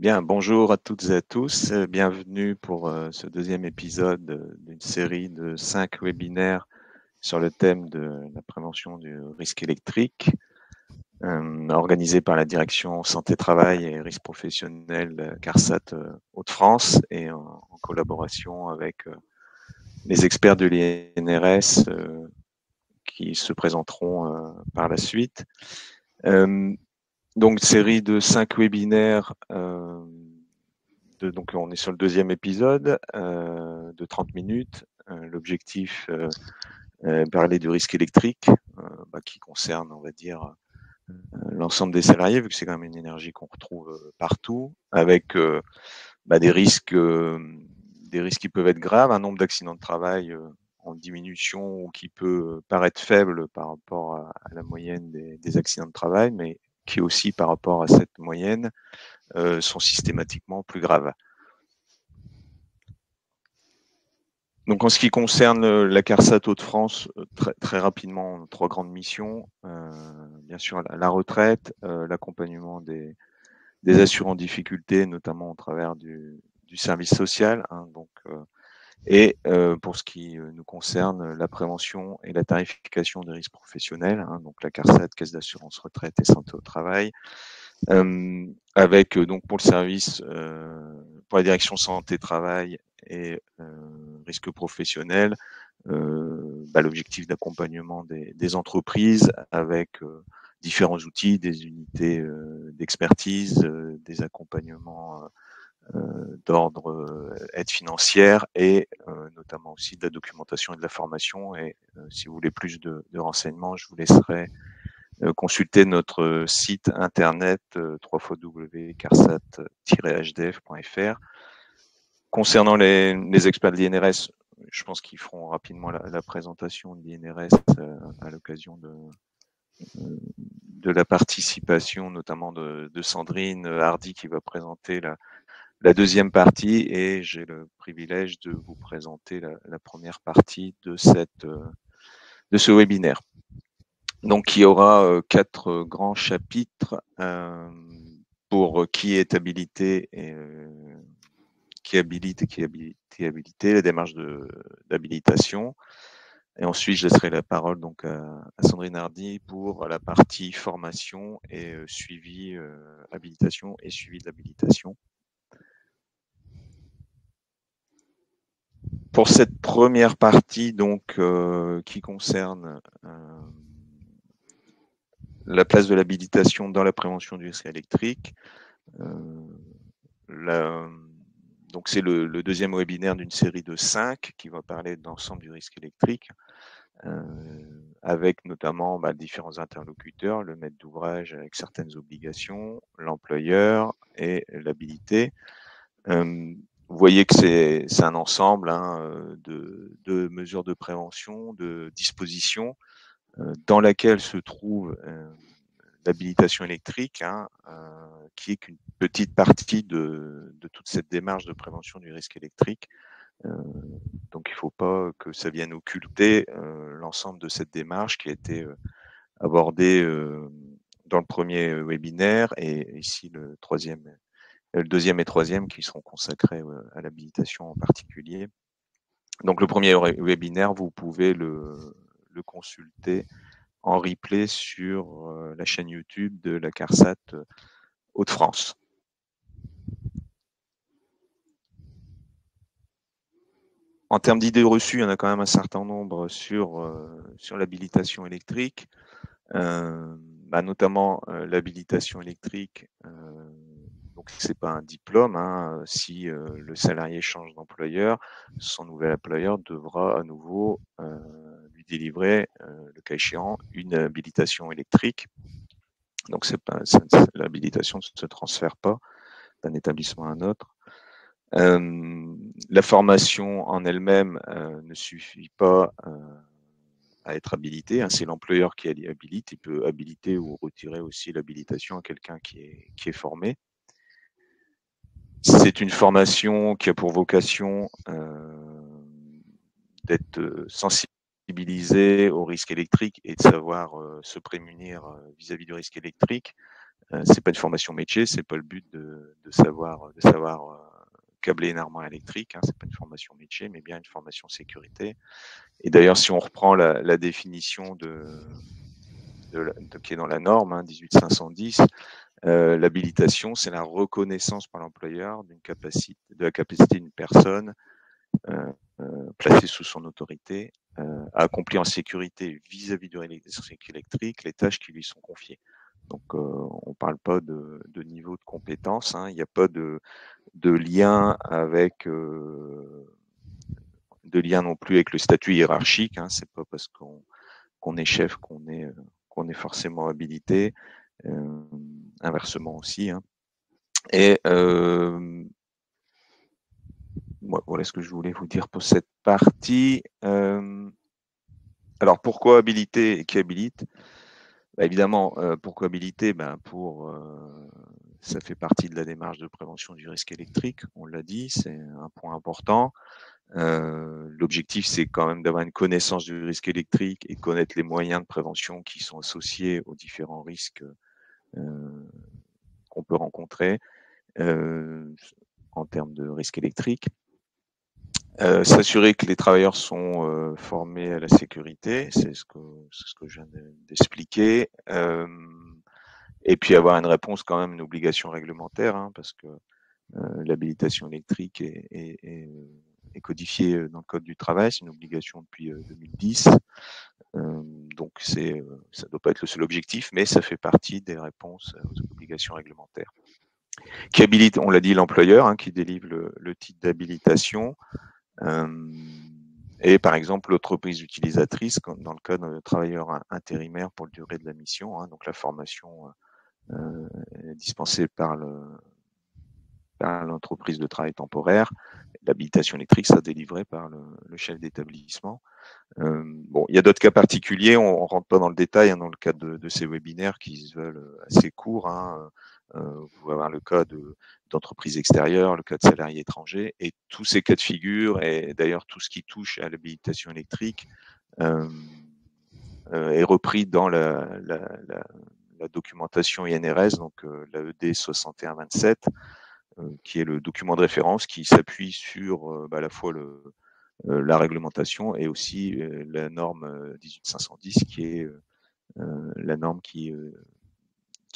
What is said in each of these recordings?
Bien, bonjour à toutes et à tous. Bienvenue pour ce deuxième épisode d'une série de 5 webinaires sur le thème de la prévention du risque électrique, organisé par la direction Santé-Travail et risques professionnels CARSAT Hauts-de-France et en collaboration avec les experts de l'INRS qui se présenteront par la suite. Donc, série de 5 webinaires. Donc, on est sur le deuxième épisode de 30 minutes. L'objectif, parler du risque électrique, qui concerne, on va dire, l'ensemble des salariés, vu que c'est quand même une énergie qu'on retrouve partout, avec des risques qui peuvent être graves, un nombre d'accidents de travail en diminution ou qui peut paraître faible par rapport à la moyenne des accidents de travail, mais qui aussi, par rapport à cette moyenne, sont systématiquement plus graves. Donc en ce qui concerne la CARSAT Hauts-de-France, très rapidement, 3 grandes missions. Bien sûr, la retraite, l'accompagnement des assurants en difficulté, notamment au travers du service social. Et pour ce qui nous concerne, la prévention et la tarification des risques professionnels. Donc la CARSAT, Caisse d'assurance retraite et santé au travail. Avec donc pour le service, pour la direction santé-travail et risque professionnel, l'objectif d'accompagnement des entreprises avec différents outils, des unités d'expertise, des accompagnements d'ordre aide financière et notamment aussi de la documentation et de la formation. Et si vous voulez plus de renseignements, je vous laisserai consulter notre site internet www.carsat-hdf.fr. Concernant les experts de l'INRS, je pense qu'ils feront rapidement la présentation de l'INRS à l'occasion de la participation notamment de Sandrine Hardy qui va présenter la deuxième partie, et j'ai le privilège de vous présenter la première partie de ce webinaire. Donc, il y aura 4 grands chapitres pour qui est habilité et qui habilite et qui est habilité, la démarche d'habilitation. Et ensuite, je laisserai la parole donc à Sandrine Hardy pour la partie formation et suivi habilitation et suivi de l'habilitation. Pour cette première partie, donc, qui concerne la place de l'habilitation dans la prévention du risque électrique, donc c'est le deuxième webinaire d'une série de 5 qui va parler de l'ensemble du risque électrique, avec notamment différents interlocuteurs, le maître d'ouvrage avec certaines obligations, l'employeur et l'habilité. Vous voyez que c'est un ensemble de mesures de prévention, de dispositions dans laquelle se trouve l'habilitation électrique, qui est qu'une petite partie de toute cette démarche de prévention du risque électrique. Donc il ne faut pas que ça vienne occulter l'ensemble de cette démarche qui a été abordée dans le premier webinaire, et ici le deuxième et troisième qui seront consacrés à l'habilitation en particulier. Donc le premier webinaire, vous pouvez le consulter en replay sur la chaîne YouTube de la CARSAT Hauts-de-France. En termes d'idées reçues, il y en a quand même un certain nombre sur l'habilitation électrique, notamment l'habilitation électrique. Donc c'est pas un diplôme. Si le salarié change d'employeur, son nouvel employeur devra à nouveau lui délivrer, le cas échéant, une habilitation électrique. Donc l'habilitation ne se transfère pas d'un établissement à un autre. La formation en elle-même ne suffit pas à être habilité. C'est l'employeur qui habilite. Il peut habiliter ou retirer aussi l'habilitation à quelqu'un qui est formé. C'est une formation qui a pour vocation d'être sensibilisé au risque électrique et de savoir se prémunir vis-à-vis du risque électrique. C'est pas une formation métier, c'est pas le but de savoir câbler une armoire électrique, hein, c'est pas une formation métier, mais bien une formation sécurité. Et d'ailleurs, si on reprend la définition qui est dans la norme, hein, 18510, l'habilitation, c'est la reconnaissance par l'employeur de la capacité d'une personne placée sous son autorité à accomplir en sécurité vis-à-vis du circuit électrique les tâches qui lui sont confiées. Donc, on ne parle pas de niveau de compétence, hein, il n'y a pas de lien avec non plus avec le statut hiérarchique. Hein, c'est pas parce qu'on est chef qu'on est forcément habilité. Inversement aussi. Hein. Et voilà ce que je voulais vous dire pour cette partie. Alors pourquoi habiliter et qui habilite? Bah, évidemment, pourquoi habiliter? Ça fait partie de la démarche de prévention du risque électrique, on l'a dit, c'est un point important. L'objectif, c'est quand même d'avoir une connaissance du risque électrique et connaître les moyens de prévention qui sont associés aux différents risques qu'on peut rencontrer en termes de risque électrique. S'assurer que les travailleurs sont formés à la sécurité, c'est ce que je viens d'expliquer. Et puis avoir une réponse quand même, une obligation réglementaire, hein, parce que l'habilitation électrique est codifiée dans le Code du travail, c'est une obligation depuis 2010. Donc ça ne doit pas être le seul objectif, mais ça fait partie des réponses aux obligations réglementaires. Qui habilite, on l'a dit, l'employeur, hein, qui délivre le titre d'habilitation. Et par exemple, l'entreprise utilisatrice, comme dans le cas de travailleurs intérimaires pour la durée de la mission, hein, donc la formation est dispensée par l'entreprise de travail temporaire. L'habilitation électrique sera délivrée par le chef d'établissement. Bon, il y a d'autres cas particuliers, on ne rentre pas dans le détail, hein, dans le cadre de ces webinaires qui se veulent assez courts. Hein, vous pouvez avoir le cas d'entreprise extérieure, le cas de salariés étrangers, et tous ces cas de figure, et d'ailleurs tout ce qui touche à l'habilitation électrique, est repris dans la documentation INRS, donc l'AED 6127, qui est le document de référence qui s'appuie sur à la fois la réglementation et aussi la norme 18510 qui est la norme qui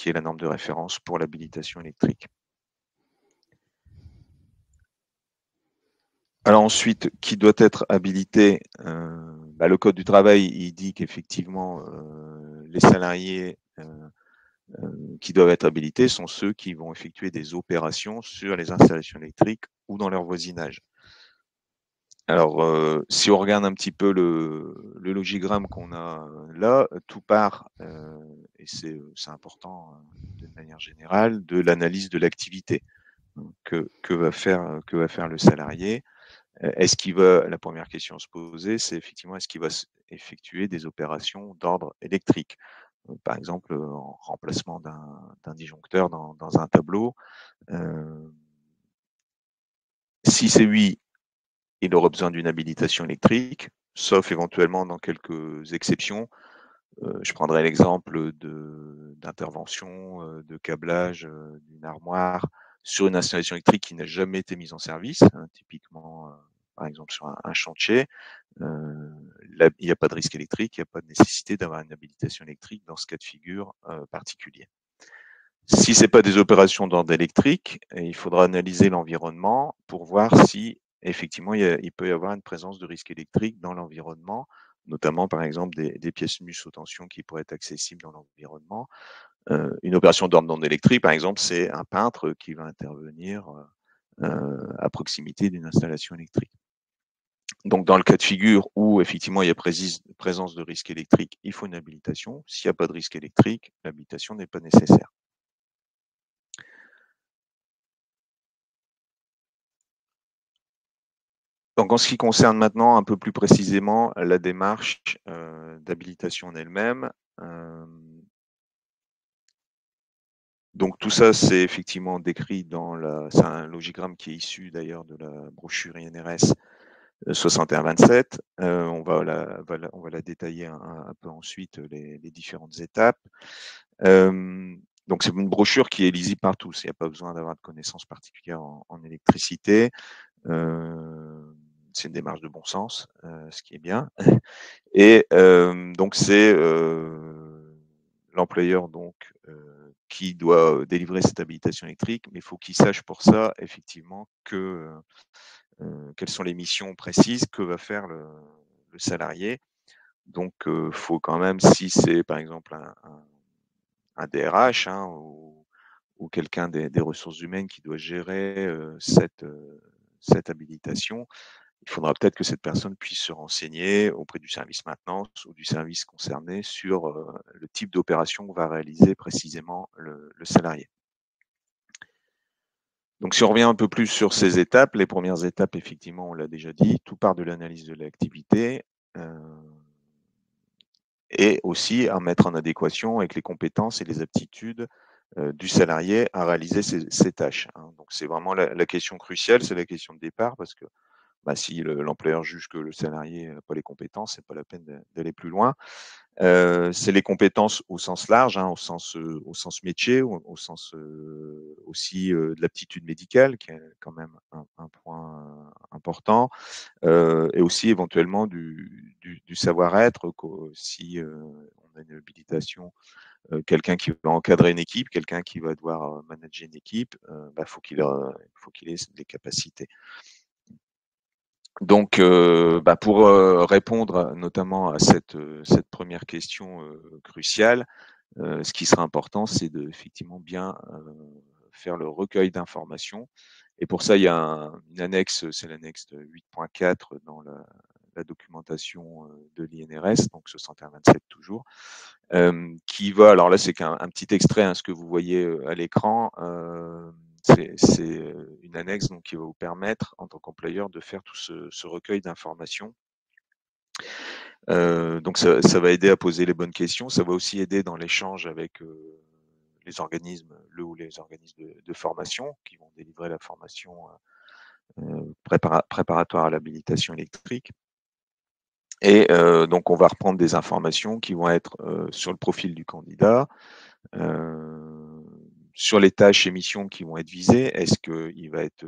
est la norme de référence pour l'habilitation électrique. Alors ensuite, qui doit être habilité? Le Code du travail, il dit qu'effectivement, les salariés qui doivent être habilités sont ceux qui vont effectuer des opérations sur les installations électriques ou dans leur voisinage. Alors, si on regarde un petit peu le logigramme qu'on a là, tout part, et c'est important d'une manière générale, de l'analyse de l'activité. Que va faire le salarié? Est-ce qu'il va, la première question à se poser, c'est effectivement, est-ce qu'il va effectuer des opérations d'ordre électrique? Par exemple, en remplacement d'un disjoncteur dans un tableau. Si c'est oui, il aura besoin d'une habilitation électrique, sauf éventuellement dans quelques exceptions. Je prendrai l'exemple d'intervention, de câblage d'une armoire sur une installation électrique qui n'a jamais été mise en service, hein, typiquement, par exemple sur un chantier. Il n'y a pas de risque électrique, il n'y a pas de nécessité d'avoir une habilitation électrique dans ce cas de figure particulier. Si ce n'est pas des opérations d'ordre électrique, il faudra analyser l'environnement pour voir si effectivement il peut y avoir une présence de risque électrique dans l'environnement, notamment par exemple des pièces nues sous tension qui pourraient être accessibles dans l'environnement. Une opération d'ordre non électrique, par exemple, c'est un peintre qui va intervenir à proximité d'une installation électrique. Donc, dans le cas de figure où effectivement il y a présence de risque électrique, il faut une habilitation. S'il n'y a pas de risque électrique, l'habilitation n'est pas nécessaire. Donc, en ce qui concerne maintenant un peu plus précisément la démarche d'habilitation en elle-même, donc tout ça, c'est effectivement décrit c'est un logigramme qui est issu d'ailleurs de la brochure INRS 6127. On va la détailler un peu ensuite, les différentes étapes. Donc, c'est une brochure qui est lisible par tous. Il n'y a pas besoin d'avoir de connaissances particulières en électricité. C'est une démarche de bon sens, ce qui est bien. Et donc, c'est l'employeur donc qui doit délivrer cette habilitation électrique, mais il faut qu'il sache pour ça, effectivement, quelles sont les missions précises que va faire le salarié. Donc, faut quand même, si c'est par exemple un DRH hein, ou quelqu'un des ressources humaines qui doit gérer cette habilitation, il faudra peut-être que cette personne puisse se renseigner auprès du service maintenance ou du service concerné sur le type d'opération que va réaliser précisément le salarié. Donc, si on revient un peu plus sur ces étapes, les premières étapes, effectivement, on l'a déjà dit, tout part de l'analyse de l'activité et aussi à mettre en adéquation avec les compétences et les aptitudes du salarié à réaliser ces tâches. Hein. Donc, c'est vraiment la question cruciale, c'est la question de départ, parce que si l'employeur juge que le salarié n'a pas les compétences, c'est pas la peine d'aller plus loin. C'est les compétences au sens large, hein, au sens métier, au sens aussi de l'aptitude médicale, qui est quand même un point important, et aussi éventuellement du savoir-être, si on a une habilitation, quelqu'un qui va encadrer une équipe, quelqu'un qui va devoir manager une équipe, faut qu'il ait des capacités. Donc, pour répondre notamment à cette première question cruciale, ce qui sera important, c'est de effectivement bien faire le recueil d'informations. Et pour ça, il y a une annexe, c'est l'annexe 8.4 dans la documentation de l'INRS, donc 6127 toujours, qui va, alors là, c'est qu'un petit extrait, hein, ce que vous voyez à l'écran, c'est une annexe donc, qui va vous permettre, en tant qu'employeur, de faire tout ce recueil d'informations. Donc, ça va aider à poser les bonnes questions. Ça va aussi aider dans l'échange avec les organismes, les organismes de formation qui vont délivrer la formation préparatoire à l'habilitation électrique. Et donc, on va reprendre des informations qui vont être sur le profil du candidat, sur les tâches et missions qui vont être visées. Est-ce qu'il va être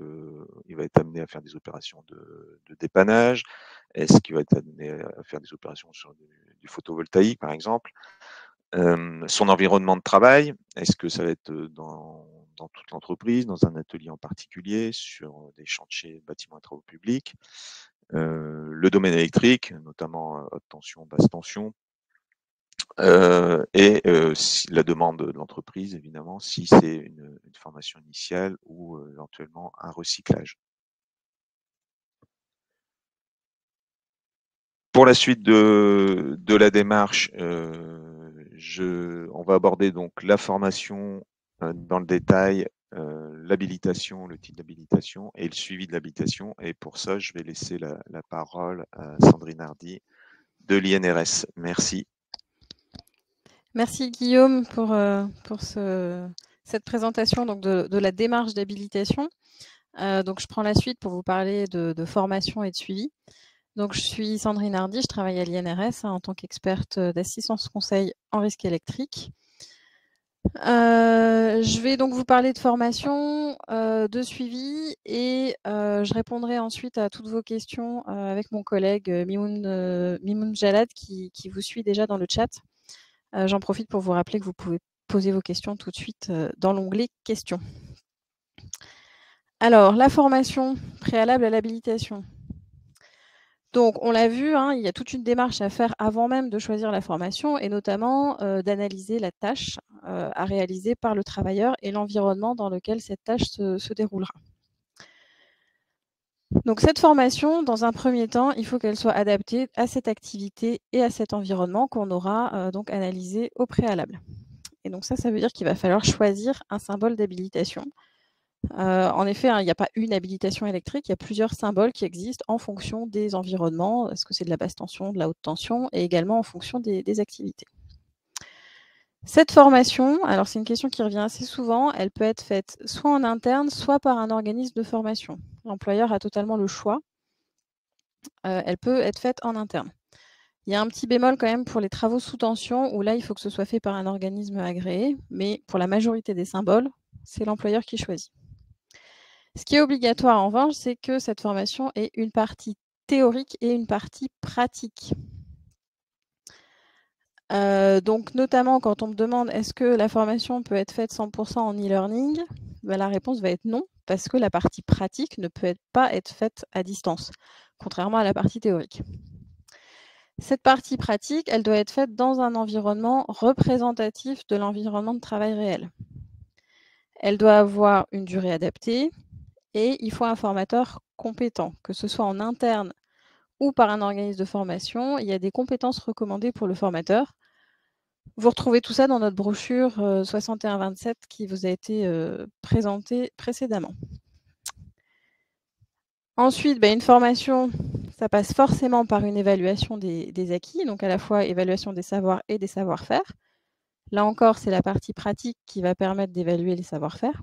amené à faire des opérations de dépannage? Est-ce qu'il va être amené à faire des opérations sur du photovoltaïque, par exemple? Son environnement de travail, est-ce que ça va être dans toute l'entreprise, dans un atelier en particulier, sur des chantiers, bâtiments et travaux publics? Le domaine électrique, notamment haute tension, basse tension, et la demande de l'entreprise, évidemment, si c'est une formation initiale ou éventuellement un recyclage. Pour la suite de la démarche, on va aborder donc la formation dans le détail, l'habilitation, le type d'habilitation et le suivi de l'habilitation. Et pour ça, je vais laisser la parole à Sandrine Hardy de l'INRS. Merci. Merci Guillaume pour cette présentation donc, de la démarche d'habilitation. Donc je prends la suite pour vous parler de formation et de suivi. Donc je suis Sandrine Hardy, je travaille à l'INRS en tant qu'experte d'assistance conseil en risque électrique. Je vais donc vous parler de formation, de suivi et je répondrai ensuite à toutes vos questions avec mon collègue Mimoun Jalad qui vous suit déjà dans le chat. J'en profite pour vous rappeler que vous pouvez poser vos questions tout de suite dans l'onglet questions. Alors, la formation préalable à l'habilitation. Donc, on l'a vu, hein, il y a toute une démarche à faire avant même de choisir la formation et notamment d'analyser la tâche à réaliser par le travailleur et l'environnement dans lequel cette tâche se déroulera. Donc, cette formation, dans un premier temps, il faut qu'elle soit adaptée à cette activité et à cet environnement qu'on aura donc analysé au préalable. Et donc ça veut dire qu'il va falloir choisir un symbole d'habilitation. En effet, hein, il n'y a pas une habilitation électrique, il y a plusieurs symboles qui existent en fonction des environnements. Est-ce que c'est de la basse tension, de la haute tension, et également en fonction des activités. Cette formation, alors c'est une question qui revient assez souvent, elle peut être faite soit en interne, soit par un organisme de formation. L'employeur a totalement le choix. Elle peut être faite en interne. Il y a un petit bémol quand même pour les travaux sous tension, où là, il faut que ce soit fait par un organisme agréé, mais pour la majorité des symboles, c'est l'employeur qui choisit. Ce qui est obligatoire en revanche, c'est que cette formation ait une partie théorique et une partie pratique. Donc notamment quand on me demande est-ce que la formation peut être faite 100% en e-learning, ben, la réponse va être non, parce que la partie pratique ne peut pas être faite à distance, contrairement à la partie théorique. Cette partie pratique, elle doit être faite dans un environnement représentatif de l'environnement de travail réel. Elle doit avoir une durée adaptée et il faut un formateur compétent, que ce soit en interne ou par un organisme de formation. Il y a des compétences recommandées pour le formateur. Vous retrouvez tout ça dans notre brochure 6127 qui vous a été présentée précédemment. Ensuite, une formation, ça passe forcément par une évaluation des acquis, donc à la fois évaluation des savoirs et des savoir-faire. Là encore, c'est la partie pratique qui va permettre d'évaluer les savoir-faire.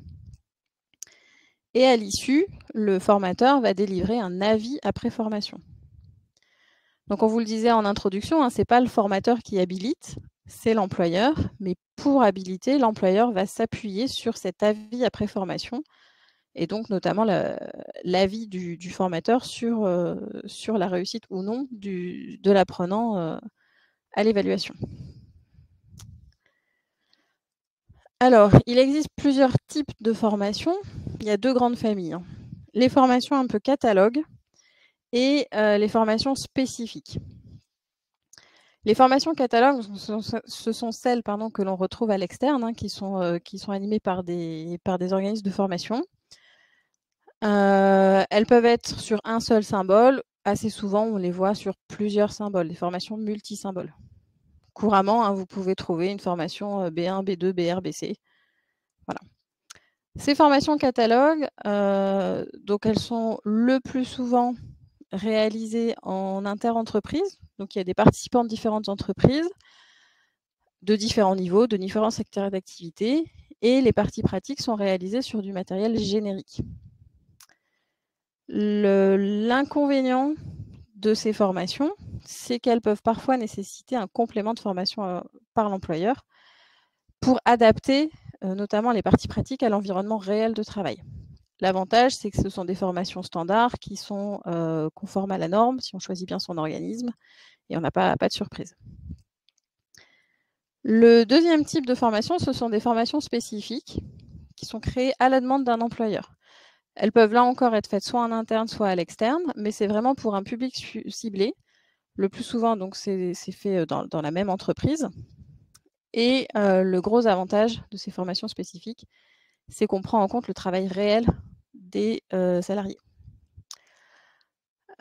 Et à l'issue, le formateur va délivrer un avis après formation. Donc on vous le disait en introduction, ce n'est pas le formateur qui habilite, c'est l'employeur, mais pour habiliter, l'employeur va s'appuyer sur cet avis après formation, et donc notamment l'avis du formateur sur la réussite ou non de l'apprenant à l'évaluation. Alors, il existe plusieurs types de formations. Il y a deux grandes familles. Les formations un peu catalogues et les formations spécifiques. Les formations catalogues, ce sont celles que l'on retrouve à l'externe, qui sont animées par des organismes de formation. Elles peuvent être sur un seul symbole. Assez souvent, on les voit sur plusieurs symboles, des formations multisymboles. Couramment, vous pouvez trouver une formation B1, B2, BR, BC. Voilà. Ces formations catalogues, donc elles sont le plus souvent réalisées en inter-entreprise. Donc il y a des participants de différentes entreprises, de différents niveaux, de différents secteurs d'activité, et les parties pratiques sont réalisées sur du matériel générique. L'inconvénient de ces formations, c'est qu'elles peuvent parfois nécessiter un complément de formation par l'employeur pour adapter notamment les parties pratiques à l'environnement réel de travail. L'avantage, c'est que ce sont des formations standards qui sont conformes à la norme, si on choisit bien son organisme, et on n'a pas de surprise. Le deuxième type de formation, ce sont des formations spécifiques qui sont créées à la demande d'un employeur. Elles peuvent là encore être faites soit en interne, soit à l'externe, mais c'est vraiment pour un public ciblé. Le plus souvent, donc, c'est fait dans la même entreprise. Et le gros avantage de ces formations spécifiques, c'est qu'on prend en compte le travail réel des salariés.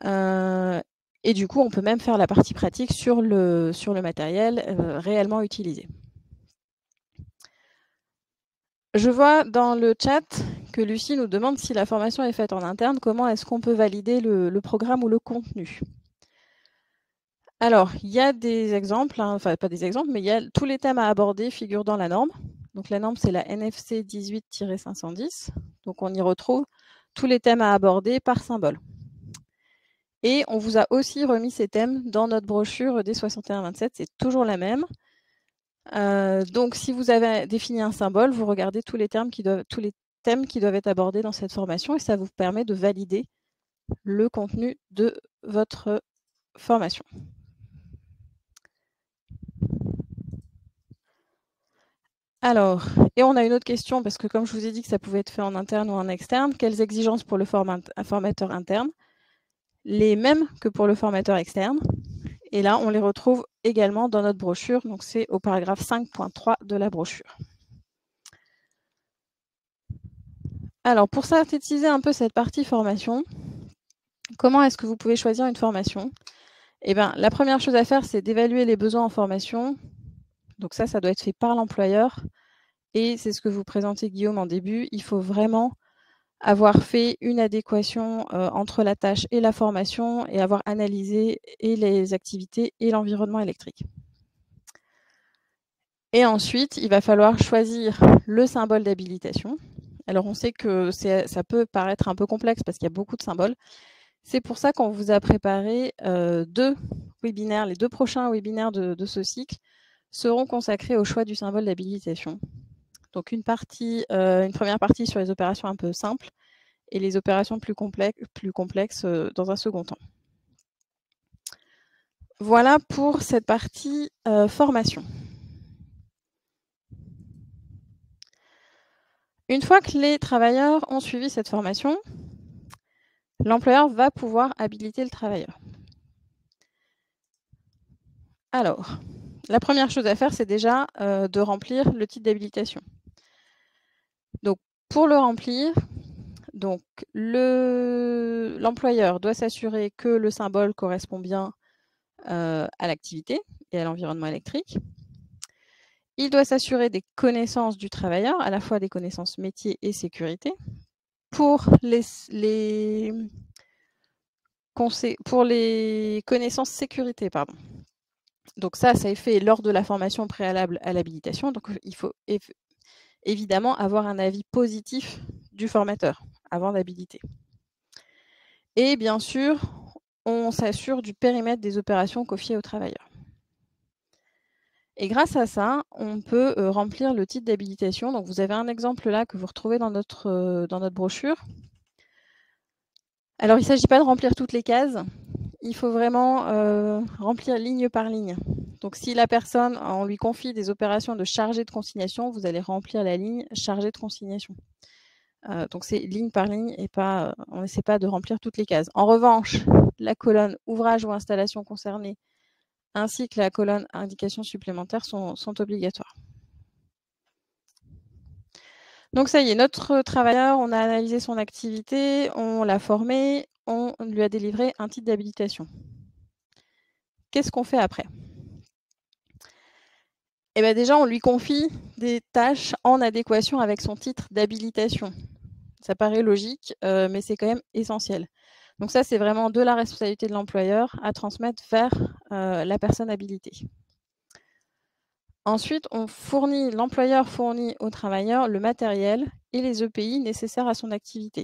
Et du coup, on peut même faire la partie pratique sur le matériel réellement utilisé. Je vois dans le chat que Lucie nous demande si la formation est faite en interne, comment est-ce qu'on peut valider le programme ou le contenu. Alors, il y a des exemples, enfin pas des exemples, mais il y a tous les thèmes à aborder figurent dans la norme. Donc la norme, c'est la NFC 18-510. Donc on y retrouve tous les thèmes à aborder par symbole. Et on vous a aussi remis ces thèmes dans notre brochure D6127, c'est toujours la même. Donc si vous avez défini un symbole, vous regardez tous les thèmes qui doivent être abordés dans cette formation et ça vous permet de valider le contenu de votre formation. Alors, et on a une autre question, parce que comme je vous ai dit que ça pouvait être fait en interne ou en externe, quelles exigences pour le formateur interne? Les mêmes que pour le formateur externe. Et là, on les retrouve également dans notre brochure, donc c'est au paragraphe 5.3 de la brochure. Alors, pour synthétiser un peu cette partie formation, comment est-ce que vous pouvez choisir une formation? Eh bien, la première chose à faire, c'est d'évaluer les besoins en formation. Donc ça doit être fait par l'employeur. Et c'est ce que vous présentez, Guillaume, en début. Il faut vraiment avoir fait une adéquation entre la tâche et la formation et avoir analysé et les activités et l'environnement électrique. Et ensuite, il va falloir choisir le symbole d'habilitation. Alors, on sait que ça peut paraître un peu complexe parce qu'il y a beaucoup de symboles. C'est pour ça qu'on vous a préparé 2 webinaires. Les 2 prochains webinaires de ce cycle seront consacrés au choix du symbole d'habilitation. Donc une première partie sur les opérations un peu simples et les opérations plus complexes dans un second temps. Voilà pour cette partie formation. Une fois que les travailleurs ont suivi cette formation, l'employeur va pouvoir habiliter le travailleur. Alors, la première chose à faire, c'est déjà de remplir le titre d'habilitation. Donc, pour le remplir, l'employeur doit s'assurer que le symbole correspond bien à l'activité et à l'environnement électrique. Il doit s'assurer des connaissances du travailleur, à la fois des connaissances métier et sécurité. Pour les connaissances sécurité, pardon. Donc ça est fait lors de la formation préalable à l'habilitation. Donc il faut évidemment avoir un avis positif du formateur avant d'habiliter. Et bien sûr, on s'assure du périmètre des opérations confiées au travailleur. Et grâce à ça, on peut remplir le titre d'habilitation. Donc vous avez un exemple là que vous retrouvez dans notre brochure. Alors il ne s'agit pas de remplir toutes les cases, il faut vraiment remplir ligne par ligne. Donc si la personne, on lui confie des opérations de chargé de consignation, vous allez remplir la ligne chargé de consignation. Donc c'est ligne par ligne et pas, on n'essaie pas de remplir toutes les cases. En revanche, la colonne ouvrage ou installation concernée ainsi que la colonne indications supplémentaires sont obligatoires. Donc ça y est, notre travailleur, on a analysé son activité, on l'a formé, on lui a délivré un titre d'habilitation. Qu'est-ce qu'on fait après ? Eh bien déjà, on lui confie des tâches en adéquation avec son titre d'habilitation. Ça paraît logique, mais c'est quand même essentiel. Donc ça, c'est vraiment de la responsabilité de l'employeur à transmettre vers la personne habilitée. Ensuite, l'employeur fournit au travailleur le matériel et les EPI nécessaires à son activité.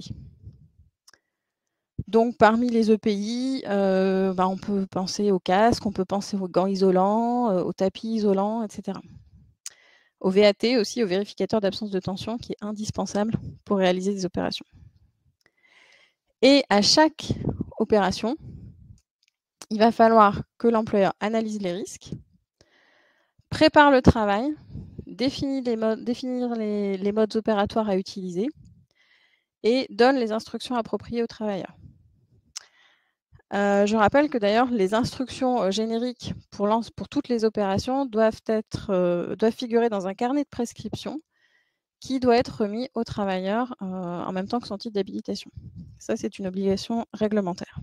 Donc, parmi les EPI, on peut penser au casque, on peut penser aux gants isolants, aux tapis isolants, etc. Au VAT aussi, au vérificateur d'absence de tension, qui est indispensable pour réaliser des opérations. Et à chaque opération, il va falloir que l'employeur analyse les risques, prépare le travail, définir les modes opératoires à utiliser et donne les instructions appropriées aux travailleurs. Je rappelle que d'ailleurs, les instructions génériques pour toutes les opérations doivent figurer dans un carnet de prescription qui doit être remis au travailleur en même temps que son titre d'habilitation. Ça, c'est une obligation réglementaire.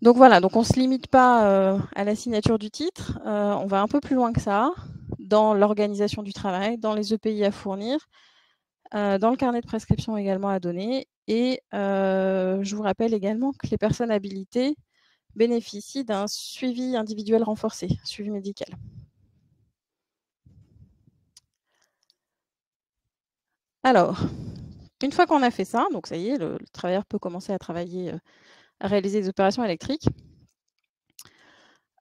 Donc voilà, donc on ne se limite pas à la signature du titre, on va un peu plus loin que ça, dans l'organisation du travail, dans les EPI à fournir, dans le carnet de prescription également à donner. Et je vous rappelle également que les personnes habilitées bénéficient d'un suivi individuel renforcé, suivi médical. Alors, une fois qu'on a fait ça, donc ça y est, le travailleur peut commencer à travailler, à réaliser des opérations électriques.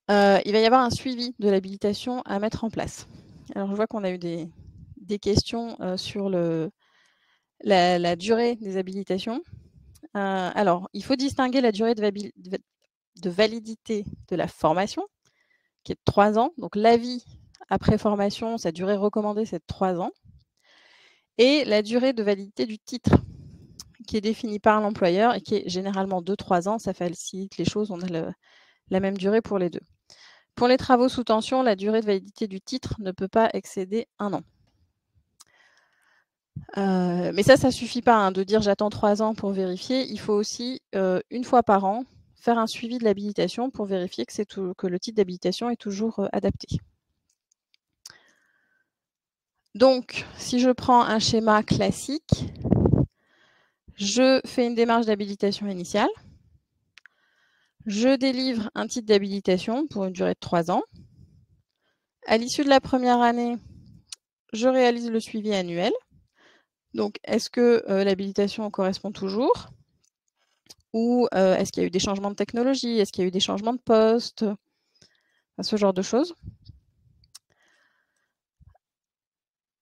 Il va y avoir un suivi de l'habilitation à mettre en place. Alors, je vois qu'on a eu des questions sur la durée des habilitations. Alors, il faut distinguer la durée de validité de la formation, qui est de 3 ans. Donc, l'avis après formation, sa durée recommandée, c'est de 3 ans. Et la durée de validité du titre, qui est définie par l'employeur et qui est généralement de 3 ans. Ça facilite les choses, on a la même durée pour les deux. Pour les travaux sous tension, la durée de validité du titre ne peut pas excéder 1 an. Mais ça ne suffit pas de dire j'attends 3 ans pour vérifier. Il faut aussi, une fois par an, faire un suivi de l'habilitation pour vérifier que le titre d'habilitation est toujours adapté. Donc, si je prends un schéma classique, je fais une démarche d'habilitation initiale. Je délivre un titre d'habilitation pour une durée de 3 ans. À l'issue de la première année, je réalise le suivi annuel. Donc, est-ce que l'habilitation correspond toujours ? Ou est-ce qu'il y a eu des changements de technologie? Est-ce qu'il y a eu des changements de poste? Ce genre de choses.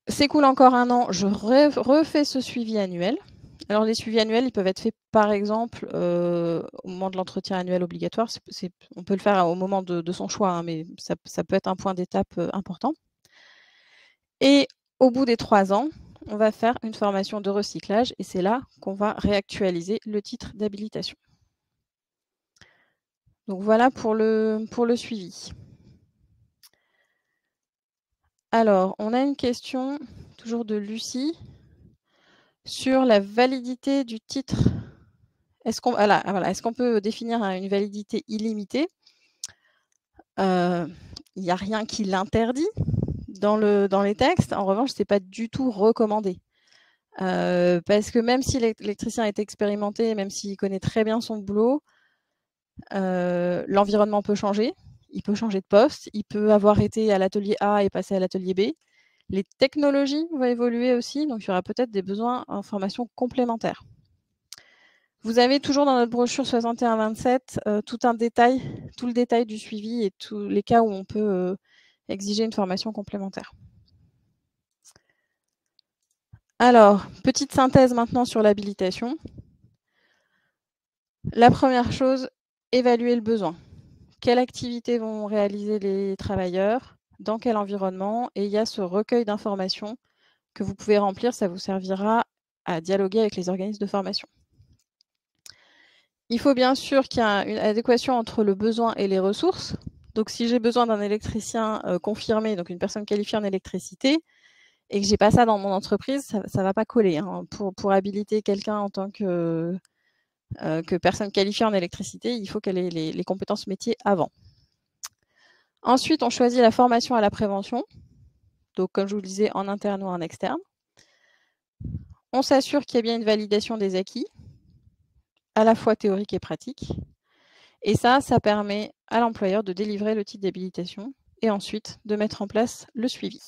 S'écoule encore un an, je refais ce suivi annuel. Alors les suivis annuels, ils peuvent être faits par exemple au moment de l'entretien annuel obligatoire. On peut le faire au moment de son choix, hein, mais ça peut être un point d'étape important. Et au bout des 3 ans, on va faire une formation de recyclage et c'est là qu'on va réactualiser le titre d'habilitation. Donc voilà pour le suivi. Alors, on a une question, toujours de Lucie, sur la validité du titre. Est-ce qu'on peut définir une validité illimitée? Il n'y a rien qui l'interdit dans les textes. En revanche, ce n'est pas du tout recommandé. Parce que même si l'électricien est expérimenté, même s'il connaît très bien son boulot, l'environnement peut changer. Il peut changer de poste. Il peut avoir été à l'atelier A et passer à l'atelier B. Les technologies vont évoluer aussi, donc il y aura peut-être des besoins en formation complémentaires. Vous avez toujours dans notre brochure 61-27 tout le détail du suivi et tous les cas où on peut exiger une formation complémentaire. Alors, petite synthèse maintenant sur l'habilitation. La première chose, évaluer le besoin. Quelles activités vont réaliser les travailleurs? Dans quel environnement? Et il y a ce recueil d'informations que vous pouvez remplir, ça vous servira à dialoguer avec les organismes de formation. Il faut bien sûr qu'il y ait une adéquation entre le besoin et les ressources. Donc, si j'ai besoin d'un électricien confirmé, donc une personne qualifiée en électricité, et que j'ai pas ça dans mon entreprise, ça ne va pas coller. Hein. Pour habiliter quelqu'un en tant que personne qualifiée en électricité, il faut qu'elle ait les compétences métiers avant. Ensuite, on choisit la formation à la prévention. Donc, comme je vous le disais, en interne ou en externe. On s'assure qu'il y a bien une validation des acquis, à la fois théorique et pratique. Et ça permet à l'employeur de délivrer le titre d'habilitation et ensuite de mettre en place le suivi.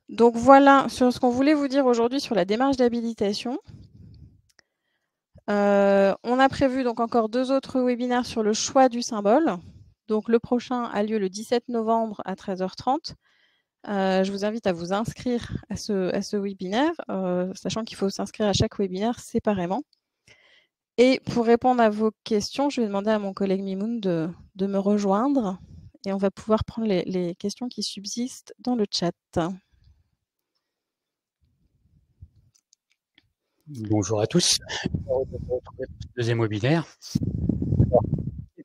Donc voilà sur ce qu'on voulait vous dire aujourd'hui sur la démarche d'habilitation. On a prévu donc encore 2 autres webinaires sur le choix du symbole. Donc le prochain a lieu le 17 novembre à 13h30. Je vous invite à vous inscrire à ce webinaire, sachant qu'il faut s'inscrire à chaque webinaire séparément. Et pour répondre à vos questions, je vais demander à mon collègue Mimoun de me rejoindre et on va pouvoir prendre les questions qui subsistent dans le chat. Bonjour à tous. Heureux de vous retrouver pour ce deuxième webinaire.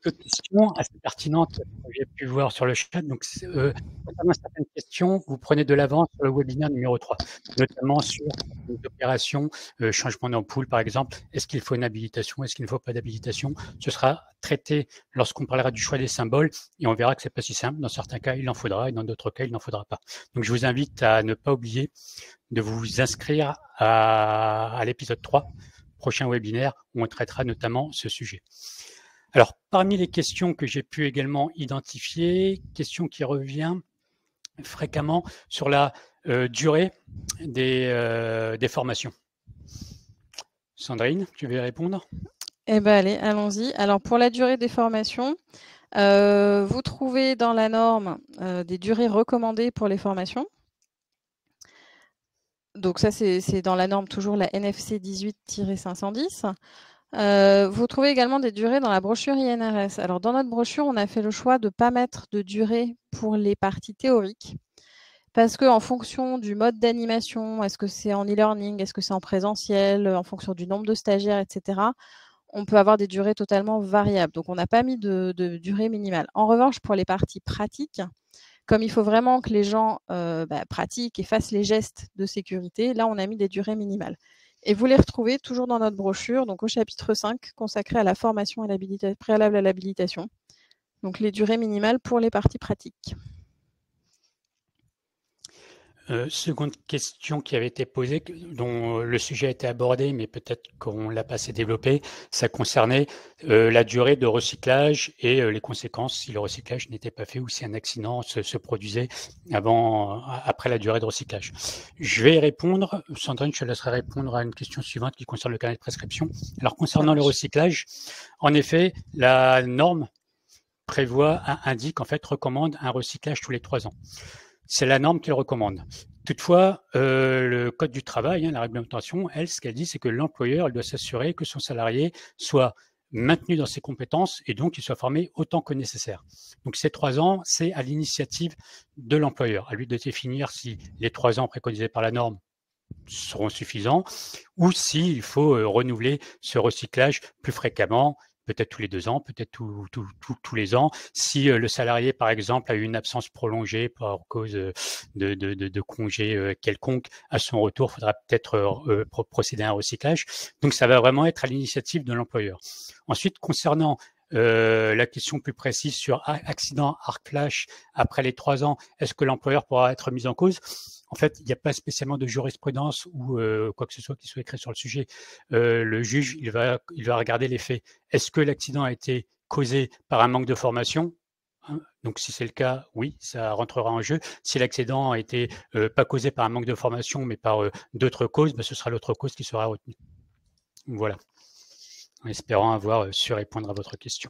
Quelques questions assez pertinentes que j'ai pu voir sur le chat. Donc, concernant certaines questions, vous prenez de l'avance sur le webinaire numéro 3, notamment sur les opérations, changement d'ampoule par exemple. Est-ce qu'il faut une habilitation? Est-ce qu'il ne faut pas d'habilitation? Ce sera traité lorsqu'on parlera du choix des symboles et on verra que c'est pas si simple. Dans certains cas, il en faudra et dans d'autres cas, il n'en faudra pas. Donc, je vous invite à ne pas oublier de vous inscrire à l'épisode 3, prochain webinaire, où on traitera notamment ce sujet. Alors, parmi les questions que j'ai pu également identifier, question qui revient fréquemment sur la durée des formations. Sandrine, tu veux répondre? Eh bien, allez, allons-y. Alors, pour la durée des formations, vous trouvez dans la norme des durées recommandées pour les formations. Donc ça, c'est dans la norme toujours la NFC 18-510. Vous trouvez également des durées dans la brochure INRS. Alors dans notre brochure, on a fait le choix de ne pas mettre de durée pour les parties théoriques parce qu'en fonction du mode d'animation, est-ce que c'est en e-learning, est-ce que c'est en présentiel, en fonction du nombre de stagiaires, etc., on peut avoir des durées totalement variables. Donc on n'a pas mis de durée minimale. En revanche, pour les parties pratiques, comme il faut vraiment que les gens pratiquent et fassent les gestes de sécurité, là on a mis des durées minimales. Et vous les retrouvez toujours dans notre brochure, donc au chapitre 5, consacré à la formation préalable à l'habilitation. Donc les durées minimales pour les parties pratiques. Seconde question qui avait été posée, dont le sujet a été abordé, mais peut-être qu'on l'a pas assez développé, ça concernait la durée de recyclage et les conséquences si le recyclage n'était pas fait ou si un accident se produisait après la durée de recyclage. Je vais y répondre. Sandrine, je te laisserai répondre à une question suivante qui concerne le carnet de prescription. Alors, concernant le recyclage, en effet, la norme indique, en fait, recommande un recyclage tous les 3 ans. C'est la norme qu'elle recommande. Toutefois, le Code du travail, la réglementation, elle, ce qu'elle dit, c'est que l'employeur doit s'assurer que son salarié soit maintenu dans ses compétences et donc qu'il soit formé autant que nécessaire. Donc ces 3 ans, c'est à l'initiative de l'employeur, à lui de définir si les 3 ans préconisés par la norme seront suffisants ou s'il faut renouveler ce recyclage plus fréquemment, peut-être tous les 2 ans, peut-être tous les ans. Si le salarié, par exemple, a eu une absence prolongée par cause de congé quelconque, à son retour, il faudra peut-être procéder à un recyclage. Donc, ça va vraiment être à l'initiative de l'employeur. Ensuite, concernant la question plus précise sur accident arc flash après les 3 ans, est-ce que l'employeur pourra être mis en cause? En fait, il n'y a pas spécialement de jurisprudence ou quoi que ce soit qui soit écrit sur le sujet. Le juge, il va regarder les faits. Est-ce que l'accident a été causé par un manque de formation? Donc, si c'est le cas, oui, ça rentrera en jeu. Si l'accident a été pas causé par un manque de formation, mais par d'autres causes, ce sera l'autre cause qui sera retenue. Voilà. En espérant avoir su répondre à votre question.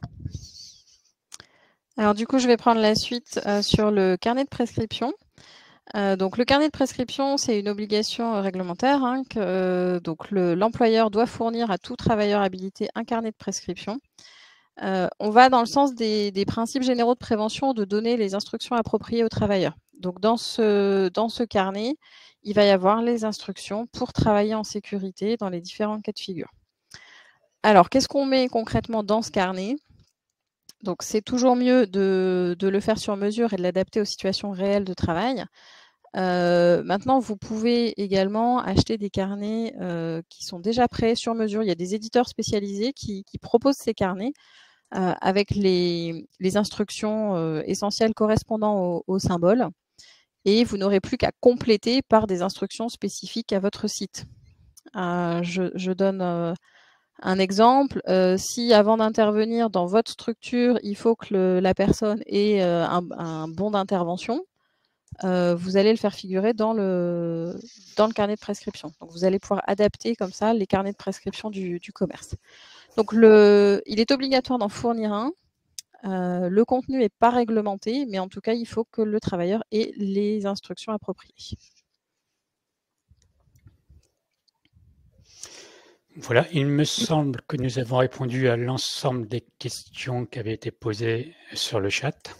Alors, du coup, je vais prendre la suite sur le carnet de prescription. Donc le carnet de prescription, c'est une obligation réglementaire que donc l'employeur doit fournir à tout travailleur habilité un carnet de prescription. On va dans le sens des principes généraux de prévention de donner les instructions appropriées aux travailleurs. Donc dans ce carnet, il va y avoir les instructions pour travailler en sécurité dans les différents cas de figure. Alors, qu'est-ce qu'on met concrètement dans ce carnet? Donc c'est toujours mieux de le faire sur mesure et de l'adapter aux situations réelles de travail. Maintenant, vous pouvez également acheter des carnets qui sont déjà prêts sur mesure. Il y a des éditeurs spécialisés qui proposent ces carnets avec les instructions essentielles correspondant au symbole. Et vous n'aurez plus qu'à compléter par des instructions spécifiques à votre site. Je donne un exemple. Si avant d'intervenir dans votre structure, il faut que la personne ait un bon d'intervention, vous allez le faire figurer dans le carnet de prescription. Donc, vous allez pouvoir adapter comme ça les carnets de prescription du commerce. Donc, il est obligatoire d'en fournir un. Le contenu n'est pas réglementé, mais en tout cas, il faut que le travailleur ait les instructions appropriées. Voilà, il me semble que nous avons répondu à l'ensemble des questions qui avaient été posées sur le chat.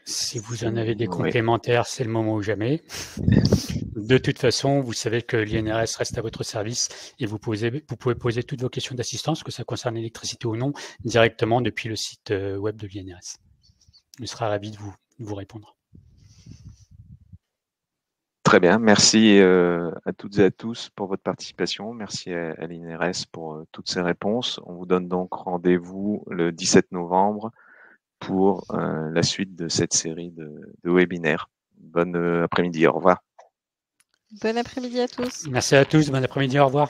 Si vous en avez des complémentaires, c'est le moment ou jamais. De toute façon, vous savez que l'INRS reste à votre service et vous pouvez poser toutes vos questions d'assistance, que ça concerne l'électricité ou non, directement depuis le site web de l'INRS. On sera ravis de vous répondre. Très bien, merci à toutes et à tous pour votre participation. Merci à l'INRS pour toutes ces réponses. On vous donne donc rendez-vous le 17 novembre pour la suite de cette série de webinaires. Bon après-midi, au revoir. Bon après-midi à tous. Merci à tous, bon après-midi, au revoir.